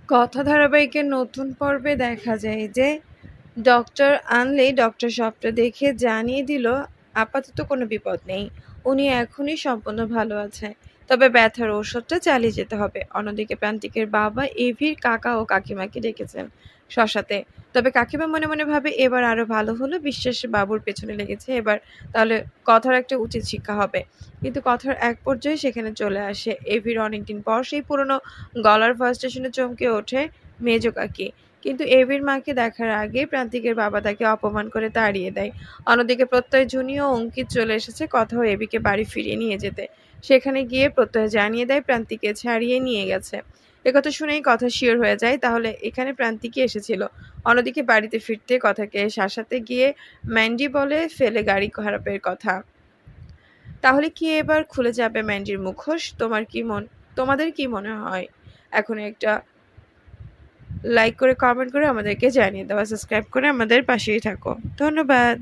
কথা ধারাবাহিকের নতুন পর্বে দেখা যায় যে ডক্টর আনলেই ডক্টর সবটা দেখে জানিয়ে দিল আপাতত কোনো বিপদ নেই, উনি এখনই সম্পূর্ণ ভালো আছে, তবে ব্যথার ঔষধটা চালিয়ে যেতে হবে। অন্যদিকে প্রান্তিকের বাবা এভির কাকা ও কাকিমাকে ডেকেছেন শশাতে। তবে কাকিমা মনে মনে ভাবে এবার আরো ভালো হলো, বিশ্বাস বাবুর পেছনে লেগেছে, এবার তাহলে কথার একটা উচিত শিক্ষা হবে। কিন্তু কথার এক পর্যায়ে সেখানে চলে আসে এভির অনেকদিন পর সেই পুরনো গলার ভয়েস স্টেশনে চমকে ওঠে মেজো কাকি। কিন্তু এভির মাকে দেখার আগে প্রান্তিকের বাবা তাকে অপমান করে তাড়িয়ে দেয়। অন্যদিকে প্রত্যয় জুনি ও অঙ্কিত চলে এসেছে কথাও এভিকে বাড়ি ফিরিয়ে নিয়ে যেতে। সেখানে গিয়ে প্রত্যয় জানিয়ে দেয় প্রান্তিকে ছাড়িয়ে নিয়ে গেছে। একথা শুনেই কথা শিওর হয়ে যায়, তাহলে এখানে প্রান্তিকই এসেছিল। অন্যদিকে বাড়িতে ফিরতে কথাকে শাসাতে গিয়ে ম্যান্ডি বলে ফেলে গাড়ি খারাপের কথা। তাহলে কি এবার খুলে যাবে ম্যান্ডির মুখোশ? তোমাদের কি মনে হয়? এখন একটা লাইক করে কমেন্ট করে আমাদেরকে জানিয়ে দাও, সাবস্ক্রাইব করে আমাদের পাশেই থাকো। ধন্যবাদ।